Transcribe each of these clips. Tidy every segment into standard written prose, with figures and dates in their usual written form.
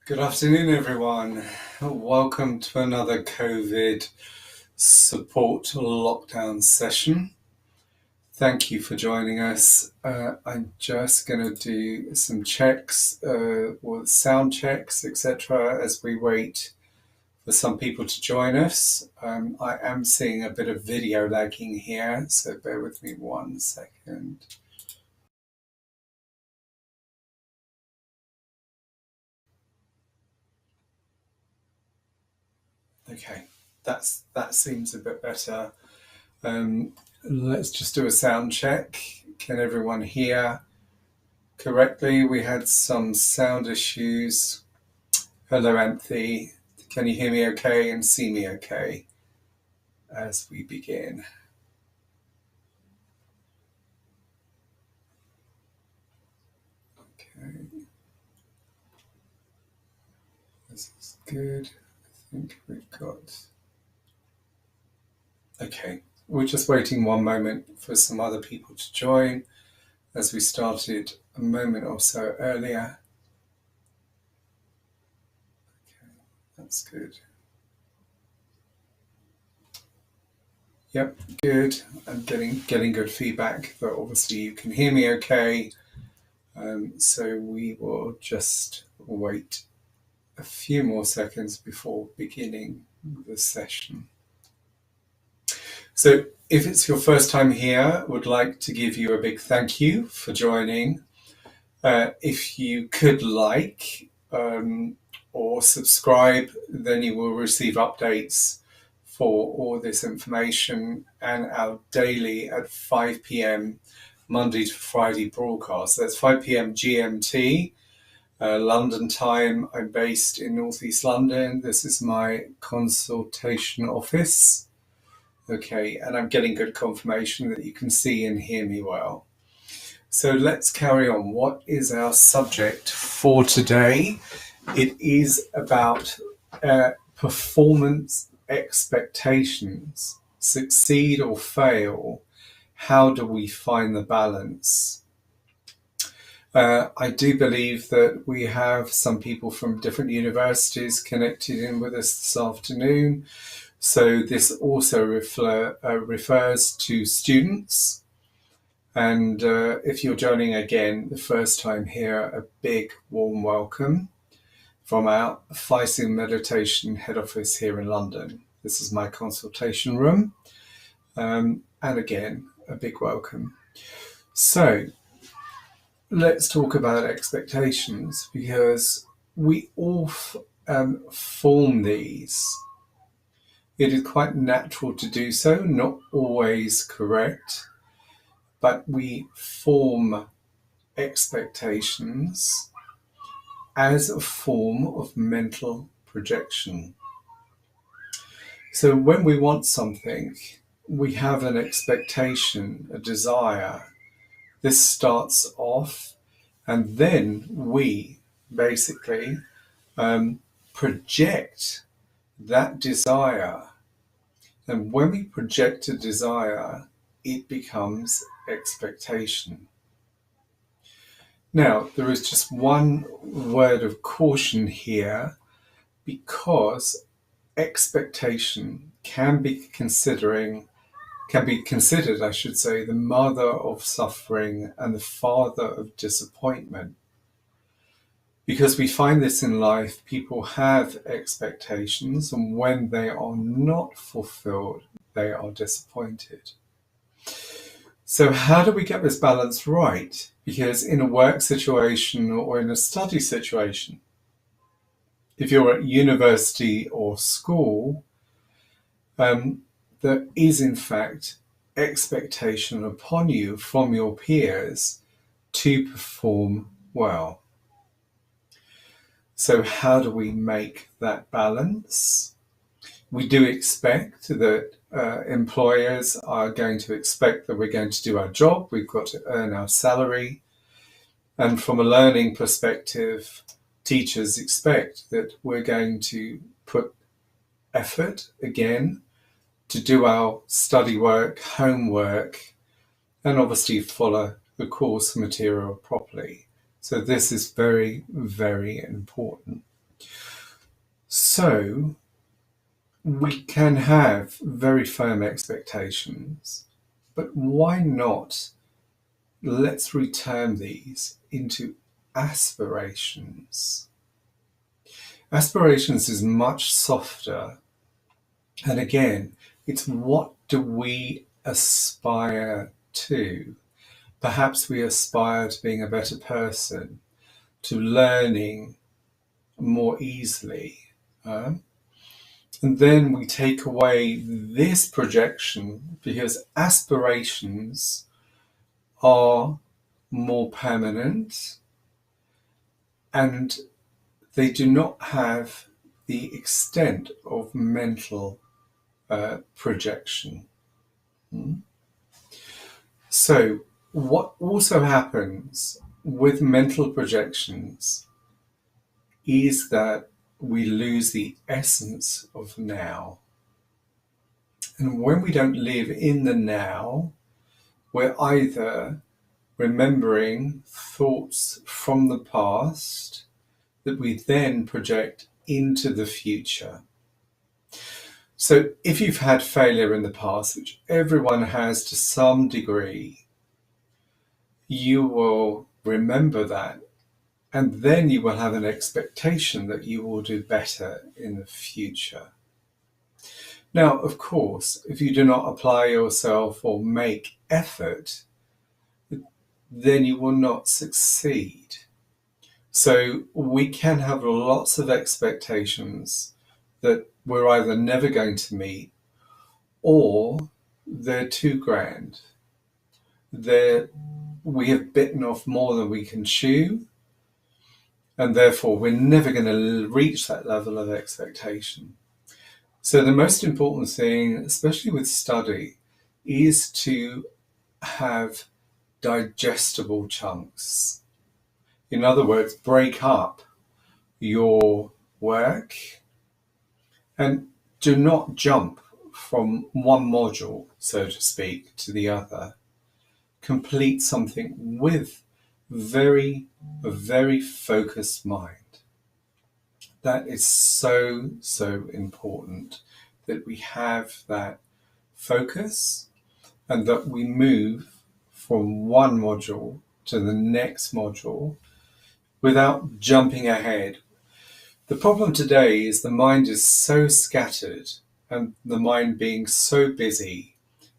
Good afternoon, everyone. Welcome to another COVID support lockdown session. Thank you for joining us. I'm just going to do some checks, or sound checks, etc., as we wait for some people to join us. I am seeing a bit of video lagging here, so bear with me 1 second. Okay, that seems a bit better. Let's just do a sound check. Can everyone hear correctly? We had some sound issues. Hello, Anthony. Can you hear me okay and see me okay as we begin? Okay, this is good. I think we've got. Okay, we're just waiting 1 moment for some other people to join as we started a moment or so earlier. Okay, that's good. Yep, good. I'm getting good feedback, but obviously you can hear me okay. So we will just wait a few more seconds before beginning the session. So if it's your first time here, I would like to give you a big thank you for joining. If you could like or subscribe, then you will receive updates for all this information and our daily at 5 p.m. Monday to Friday broadcast. That's 5 p.m. GMT, London time. I'm based in Northeast London. This is my consultation office. Okay, and I'm getting good confirmation that you can see and hear me well. So let's carry on. What is our subject for today? It is about performance expectations. Succeed or fail, how do we find the balance? I do believe that we have some people from different universities connected in with us this afternoon. So this also refers to students. And if you're joining again the first time here, a big warm welcome from our Selfesteem meditation head office here in London. This is my consultation room. And again, a big welcome. So let's talk about expectations, because we all form these. It is quite natural to do so, not always correct, but we form expectations as a form of mental projection. So when we want something, we have an expectation, a desire. This starts off, and then we basically project that desire. And when we project a desire, it becomes expectation. Now, there is just one word of caution here, because expectation can be considered, I should say, the mother of suffering and the father of disappointment. Because we find this in life, people have expectations, and when they are not fulfilled, they are disappointed. So how do we get this balance right? Because in a work situation or in a study situation, if you're at university or school, there is in fact expectation upon you from your peers to perform well. So how do we make that balance? We do expect that employers are going to expect that we're going to do our job. We've got to earn our salary. And from a learning perspective, teachers expect that we're going to put effort again to do our study work, homework, and obviously follow the course material properly. So this is very, very important. So we can have very firm expectations, but why not let's return these into aspirations? Aspirations is much softer. And again, it's what do we aspire to? Perhaps we aspire to being a better person, to learning more easily. And then we take away this projection because aspirations are more permanent and they do not have the extent of mental projection. So, what also happens with mental projections is that we lose the essence of now. And when we don't live in the now, we're either remembering thoughts from the past that we then project into the future. So if you've had failure in the past, which everyone has to some degree, you will remember that, and then you will have an expectation that you will do better in the future. Now, of course, if you do not apply yourself or make effort, then you will not succeed. So we can have lots of expectations that we're either never going to meet or they're too grand. We have bitten off more than we can chew, and therefore we're never going to reach that level of expectation. So the most important thing, especially with study, is to have digestible chunks. In other words, break up your work and do not jump from one module, so to speak, to the other. Complete something with a very focused mind. That is so, so important that we have that focus and that we move from one module to the next module without jumping ahead. The problem today is the mind is so scattered and the mind being so busy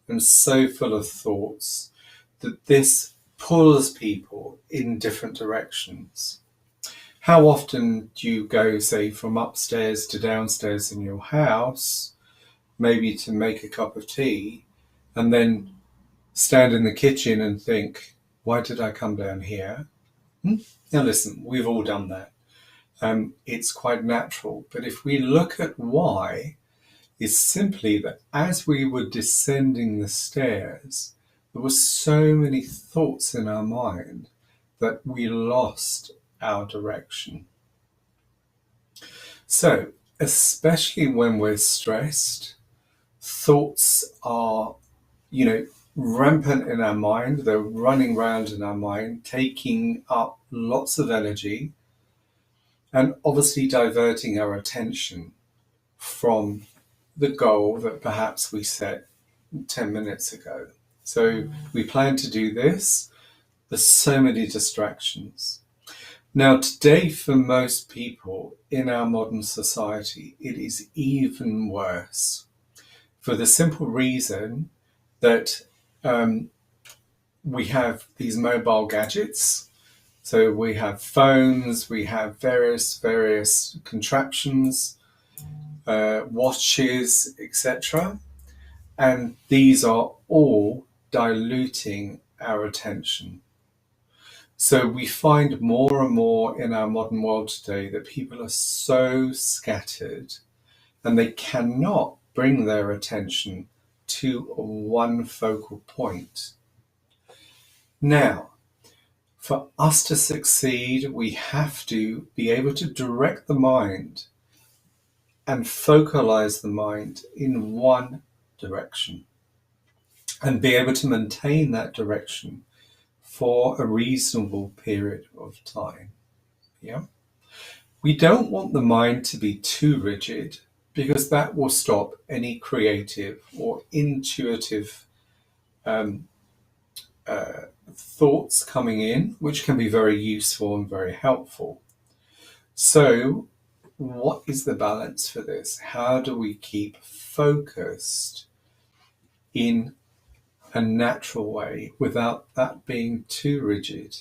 and so full of thoughts that this pulls people in different directions. How often do you go, say, from upstairs to downstairs in your house, maybe to make a cup of tea, and then stand in the kitchen and think, why did I come down here? Now listen, we've all done that. It's quite natural. But if we look at why, it's simply that as we were descending the stairs, there were so many thoughts in our mind that we lost our direction. So, especially when we're stressed, thoughts are, rampant in our mind. They're running around in our mind, taking up lots of energy and obviously diverting our attention from the goal that perhaps we set 10 minutes ago. So we plan to do this. There's so many distractions. Now, today, for most people in our modern society, it is even worse for the simple reason that we have these mobile gadgets. So we have phones, we have various contraptions, watches, etc. And these are all diluting our attention. So we find more and more in our modern world today that people are so scattered and they cannot bring their attention to one focal point. Now, for us to succeed, we have to be able to direct the mind and focalize the mind in one direction and be able to maintain that direction for a reasonable period of time. Yeah. We don't want the mind to be too rigid because that will stop any creative or intuitive um, thoughts coming in, which can be very useful and very helpful. So, what is the balance for this? How do we keep focused in a natural way without that being too rigid?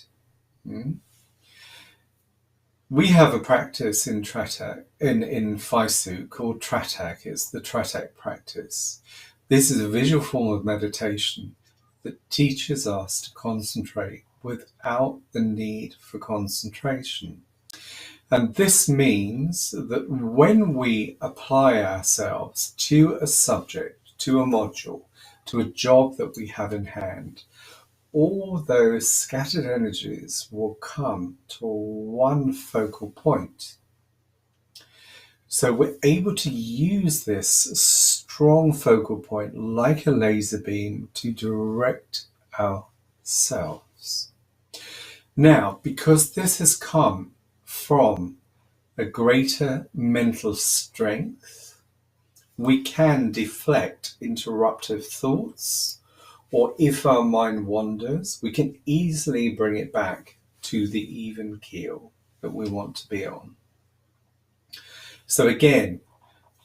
We have a practice in Tratak, in Phaisu called Tratak. It's the Tratak practice. This is a visual form of meditation that teaches us to concentrate without the need for concentration. And this means that when we apply ourselves to a subject, to a module, to a job that we have in hand, all those scattered energies will come to one focal point. So we're able to use this strong focal point like a laser beam to direct ourselves. Now, because this has come from a greater mental strength, we can deflect interruptive thoughts, or if our mind wanders, we can easily bring it back to the even keel that we want to be on. So again,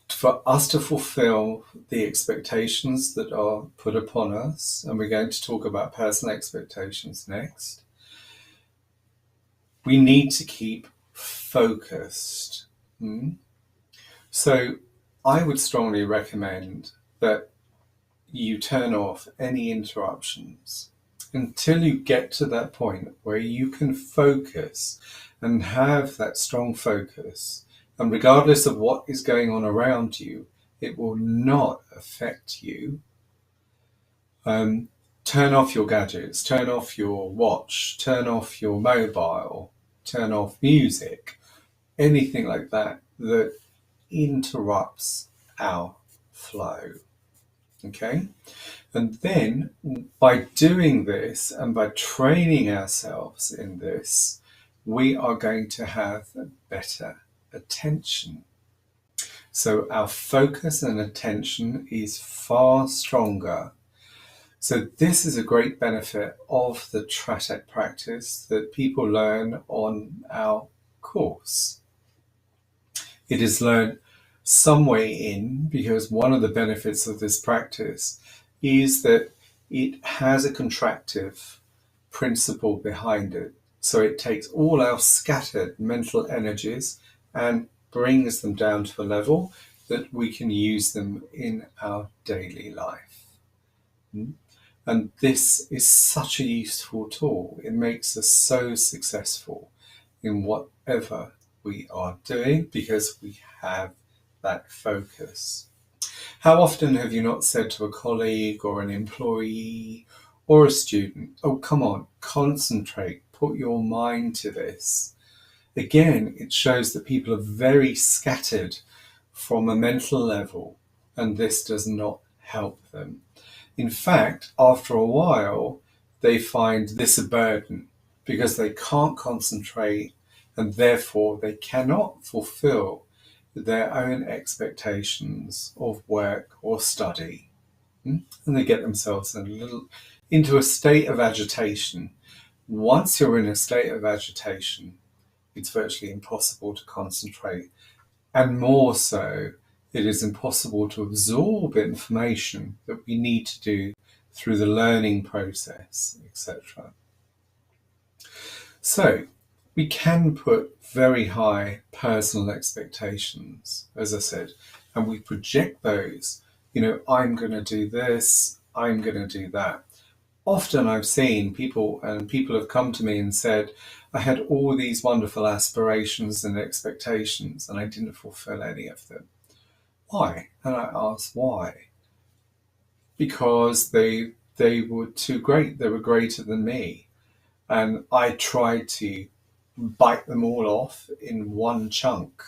for us to fulfill the expectations that are put upon us, and we're going to talk about personal expectations next, we need to keep focused. So I would strongly recommend that you turn off any interruptions until you get to that point where you can focus and have that strong focus. And regardless of what is going on around you, it will not affect you. Turn off your gadgets, turn off your watch, turn off your mobile, turn off music, anything like that that interrupts our flow. Okay? And then by doing this and by training ourselves in this, we are going to have better attention. So our focus and attention is far stronger. So this is a great benefit of the Tratak practice that people learn on our course. It is learned some way in because one of the benefits of this practice is that it has a contractive principle behind it. So it takes all our scattered mental energies and brings them down to a level that we can use them in our daily life. And this is such a useful tool. It makes us so successful in whatever we are doing because we have that focus. How often have you not said to a colleague or an employee or a student, oh, come on, concentrate, put your mind to this. Again, it shows that people are very scattered from a mental level, and this does not help them. In fact, after a while, they find this a burden because they can't concentrate and therefore they cannot fulfill their own expectations of work or study. And they get themselves into a state of agitation. Once you're in a state of agitation, it's virtually impossible to concentrate. And more so, it is impossible to absorb information that we need to do through the learning process, etc. So, we can put very high personal expectations, as I said, and we project those. I'm going to do this, I'm going to do that. Often I've seen people have come to me and said, I had all these wonderful aspirations and expectations and I didn't fulfill any of them. Why? And I asked why. Because they were too great, they were greater than me. And I tried to bite them all off in one chunk.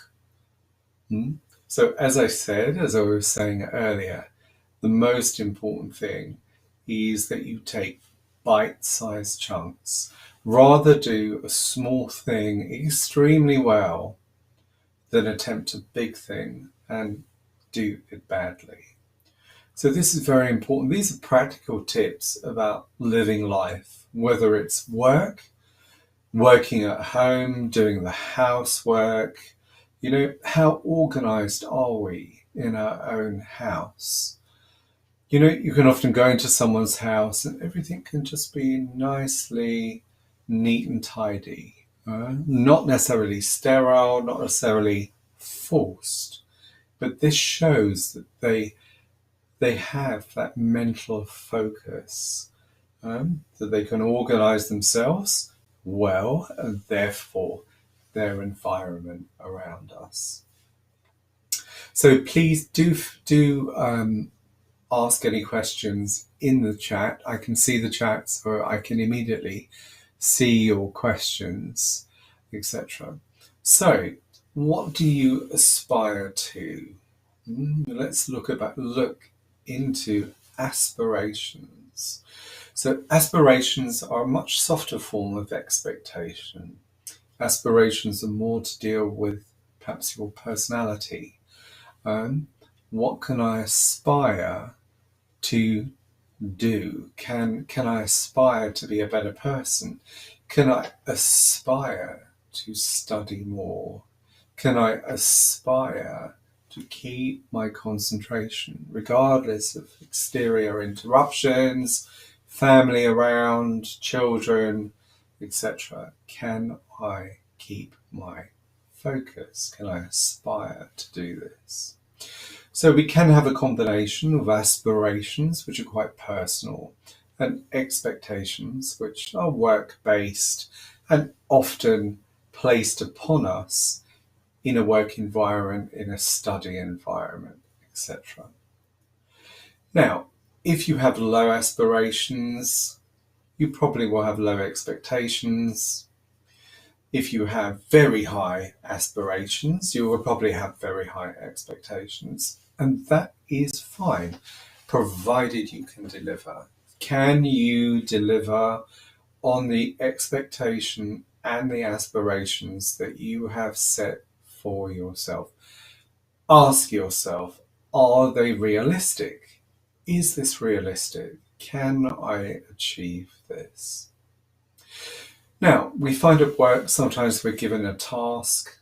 So as I was saying earlier, the most important thing is that you take bite-sized chunks. Rather do a small thing extremely well than attempt a big thing and do it badly. So this is very important. These are practical tips about living life, whether it's work, working at home, doing the housework. How organized are we in our own house? You can often go into someone's house and everything can just be nicely neat and tidy. Not necessarily sterile, not necessarily forced, but this shows that they have that mental focus, that they can organize themselves well, and therefore their environment around us. So please do ask any questions in the chat. I can see the chat, so I can immediately see your questions, etc. So, what do you aspire to? Let's look into aspirations. So, aspirations are a much softer form of expectation. Aspirations are more to deal with perhaps your personality. What can I aspire to do? Can I aspire to be a better person? Can I aspire to study more? Can I aspire to keep my concentration regardless of exterior interruptions, family around, children, etc.? Can I keep my focus? Can I aspire to do this? So we can have a combination of aspirations, which are quite personal, and expectations, which are work-based and often placed upon us in a work environment, in a study environment, etc. Now, if you have low aspirations, you probably will have low expectations. If you have very high aspirations, you will probably have very high expectations. And that is fine, provided you can deliver. Can you deliver on the expectation and the aspirations that you have set for yourself? Ask yourself, are they realistic? Is this realistic? Can I achieve this? Now, we find at work sometimes we're given a task.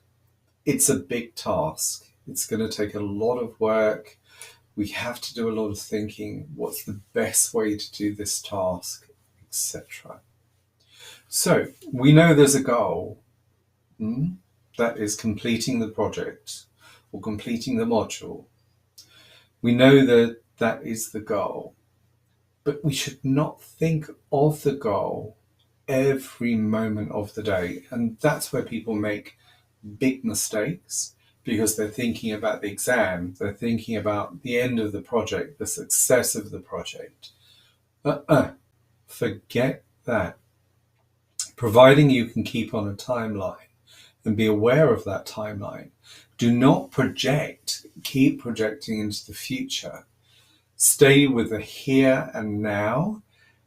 It's a big task. It's going to take a lot of work. We have to do a lot of thinking. What's the best way to do this task, etc. So we know there's a goal, that is completing the project or completing the module. We know that that is the goal, but we should not think of the goal every moment of the day. And that's where people make big mistakes, because they're thinking about the exam, they're thinking about the end of the project, the success of the project. Forget that. Providing you can keep on a timeline and be aware of that timeline, do not keep projecting into the future. Stay with the here and now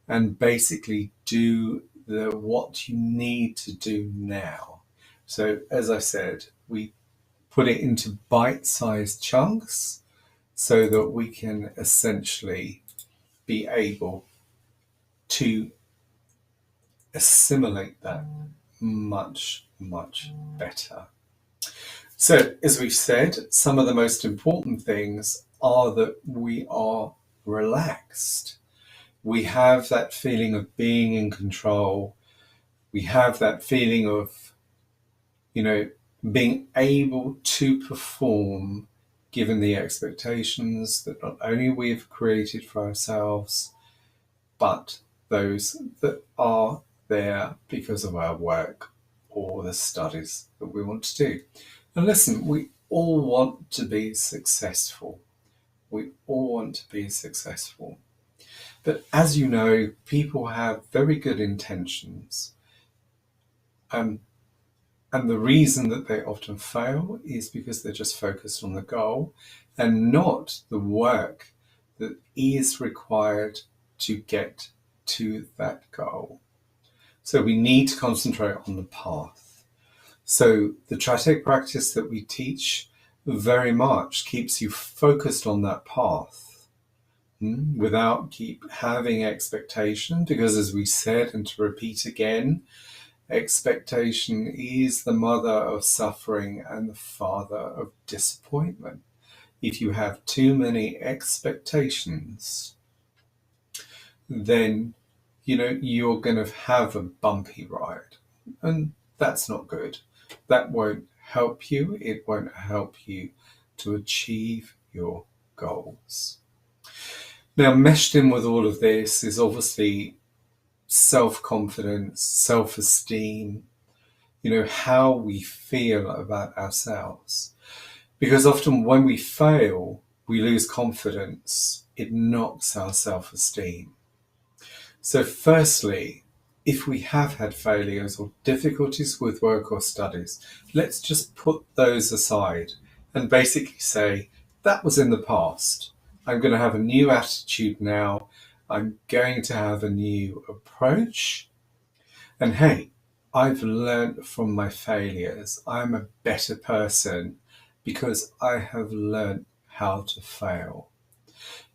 and basically do what you need to do now. So as I said, we put it into bite-sized chunks so that we can essentially be able to assimilate that much, much better. So as we've said, some of the most important things are that we are relaxed. We have that feeling of being in control. We have that feeling of, being able to perform given the expectations that not only we've created for ourselves, but those that are there because of our work or the studies that we want to do. And listen, we all want to be successful. We all want to be successful. But as you know, people have very good intentions. And the reason that they often fail is because they're just focused on the goal and not the work that is required to get to that goal. So we need to concentrate on the path. So the Tratic practice that we teach very much keeps you focused on that path, without keep having expectation, because as we said, and to repeat again, expectation is the mother of suffering and the father of disappointment. If you have too many expectations, then you're going to have a bumpy ride, and that's not good. That won't help you. It won't help you to achieve your goals. Now, meshed in with all of this is obviously self-confidence, self-esteem, how we feel about ourselves. Because often when we fail, we lose confidence. It knocks our self-esteem. So firstly, if we have had failures or difficulties with work or studies, let's just put those aside and basically say, that was in the past. I'm going to have a new attitude now. I'm going to have a new approach. And hey, I've learned from my failures. I'm a better person because I have learned how to fail.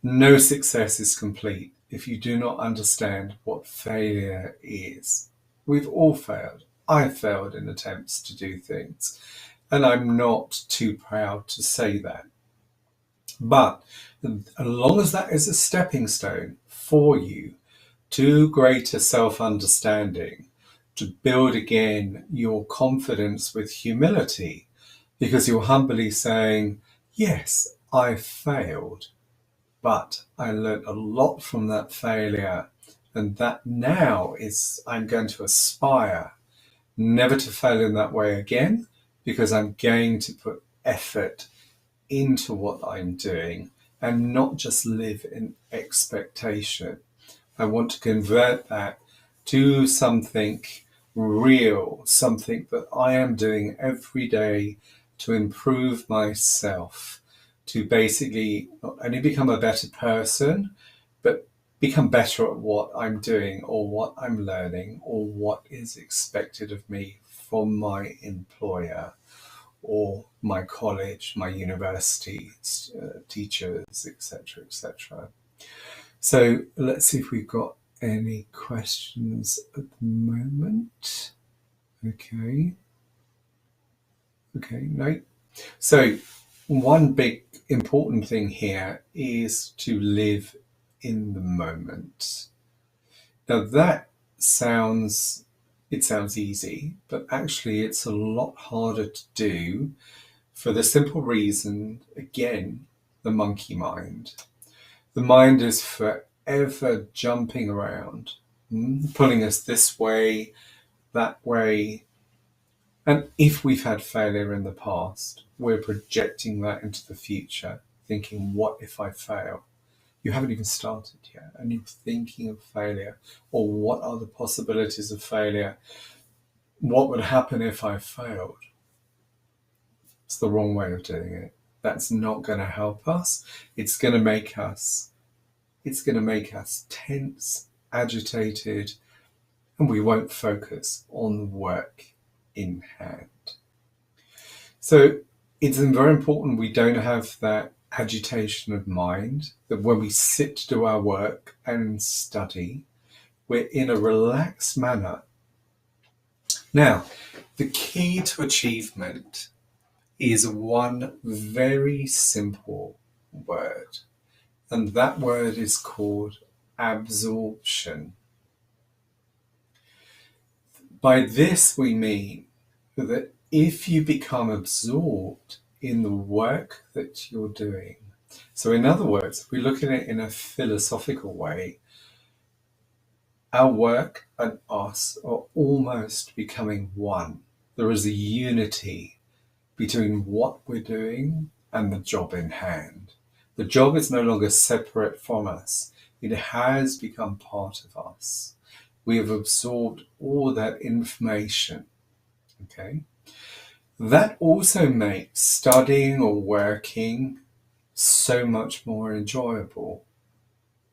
No success is complete if you do not understand what failure is. We've all failed. I've failed in attempts to do things, and I'm not too proud to say that. But as long as that is a stepping stone for you to greater self-understanding, to build again your confidence with humility, because you're humbly saying, yes, I failed, but I learned a lot from that failure, and that now is I'm going to aspire never to fail in that way again, because I'm going to put effort into what I'm doing and not just live in expectation. I want to convert that to something real, something that I am doing every day to improve myself, to basically not only become a better person, but become better at what I'm doing or what I'm learning or what is expected of me from my employer or my college, my university, teachers, etc., etc. So let's see if we've got any questions at the moment. Okay, no. So one big important thing here is to live in the moment. Now that sounds easy, but actually it's a lot harder to do for the simple reason, again, the monkey mind. The mind is forever jumping around, pulling us this way, that way. And if we've had failure in the past, we're projecting that into the future, thinking, what if I fail? You haven't even started yet, and you're thinking of failure, or what are the possibilities of failure? What would happen if I failed? It's the wrong way of doing it. That's not going to help us. It's going to make us tense, agitated, and we won't focus on the work in hand. So it's very important we don't have that agitation of mind, that when we sit to do our work and study, we're in a relaxed manner. Now, the key to achievement is one very simple word, and that word is called absorption. By this we mean that if you become absorbed in the work that you're doing, so in other words, if we look at it in a philosophical way, our work and us are almost becoming one. There is a unity between what we're doing and the job in hand. The job is no longer separate from us. It has become part of us. We have absorbed all that information. Okay? That also makes studying or working so much more enjoyable.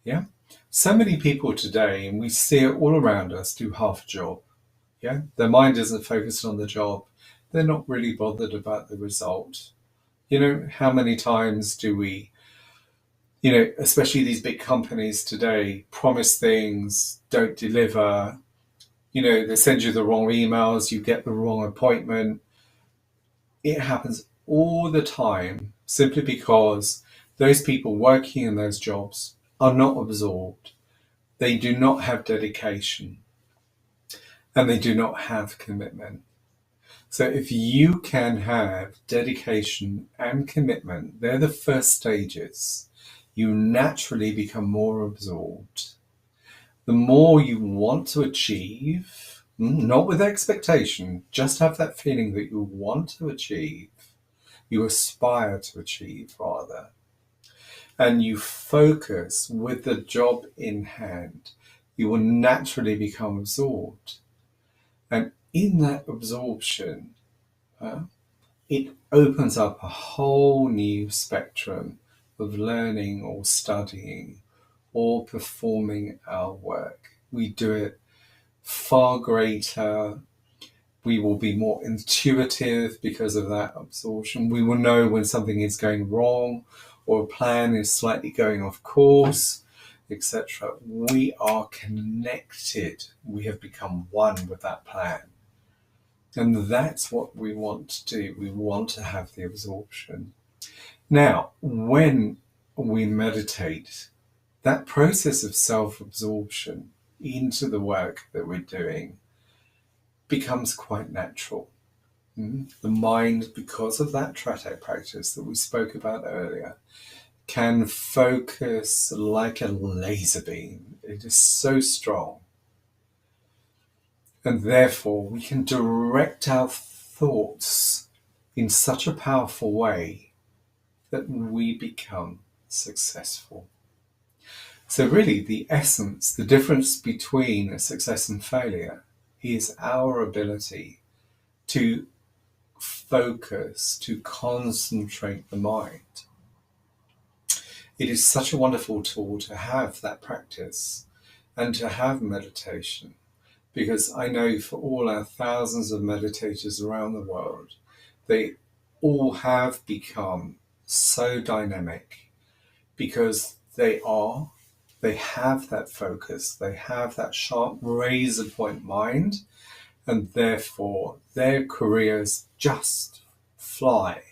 Yeah? So many people today, and we see it all around us, do half a job. Yeah? Their mind isn't focused on the job. they're not really bothered about the result. How many times do we, especially these big companies today, promise things, don't deliver, they send you the wrong emails, you get the wrong appointment. It happens all the time simply because those people working in those jobs are not absorbed. They do not have dedication and they do not have commitment. So if you can have dedication and commitment, they're the first stages. You naturally become more absorbed. The more you want to achieve, not with expectation, just have that feeling that you want to achieve, you aspire to achieve rather, and you focus with the job in hand, you will naturally become absorbed. And in that absorption, it opens up a whole new spectrum of learning or studying or performing our work. We do it far greater. We will be more intuitive because of that absorption. We will know when something is going wrong or a plan is slightly going off course, etc. We are connected. We have become one with that plan. And that's what we want to do. We want to have the absorption. Now, when we meditate, that process of self-absorption into the work that we're doing becomes quite natural. The mind, because of that tratak practice that we spoke about earlier, can focus like a laser beam. It is so strong. And therefore, we can direct our thoughts in such a powerful way that we become successful. So really, the essence, the difference between a success and failure is our ability to focus, to concentrate the mind. It is such a wonderful tool to have that practice and to have meditation. Because I know for all our thousands of meditators around the world, they all have become so dynamic because they have that focus, they have that sharp razor point mind, and therefore their careers just fly.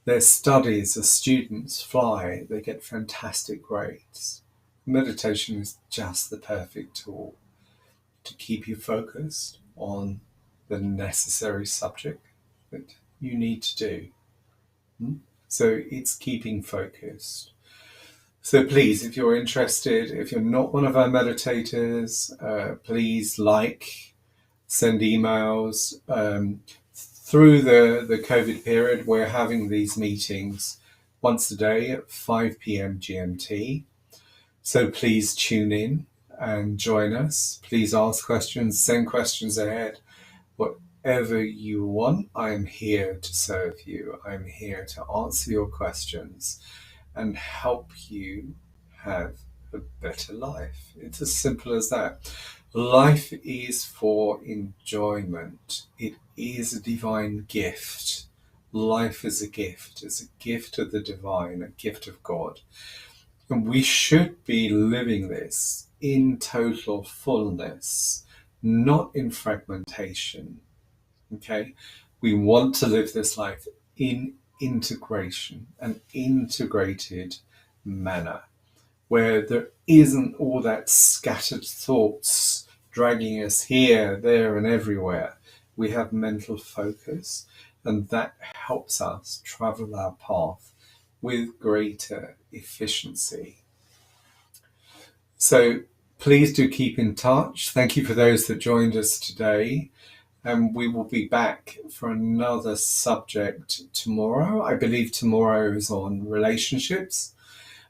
Their studies as students fly, they get fantastic grades. Meditation is just the perfect tool to keep you focused on the necessary subject that you need to do. So it's keeping focused. So please, if you're interested, if you're not one of our meditators, please send emails. Through the COVID period, we're having these meetings once a day at 5 p.m. GMT. So please tune in and join us. Please ask questions, send questions ahead. Whatever you want, I'm here to serve you. I'm here to answer your questions and help you have a better life. It's as simple as that. Life is for enjoyment. It is a divine gift. Life is a gift. It's a gift of the divine, a gift of God. And we should be living this in total fullness, not in fragmentation. Okay? We want to live this life in integration, an integrated manner, where there isn't all that scattered thoughts dragging us here, there, and everywhere. We have mental focus, and that helps us travel our path with greater efficiency. So please do keep in touch. Thank you for those that joined us today. And we will be back for another subject tomorrow. I believe tomorrow is on relationships,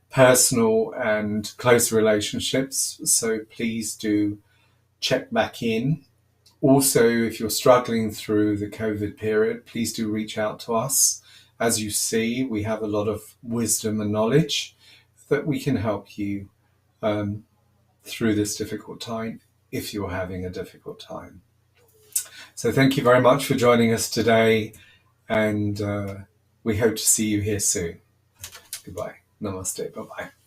personal and close relationships. So please do check back in. Also, if you're struggling through the COVID period, please do reach out to us. As you see, we have a lot of wisdom and knowledge that we can help you through this difficult time if you're having a difficult time. So thank you very much for joining us today, and we hope to see you here soon. Goodbye. Namaste. Bye bye.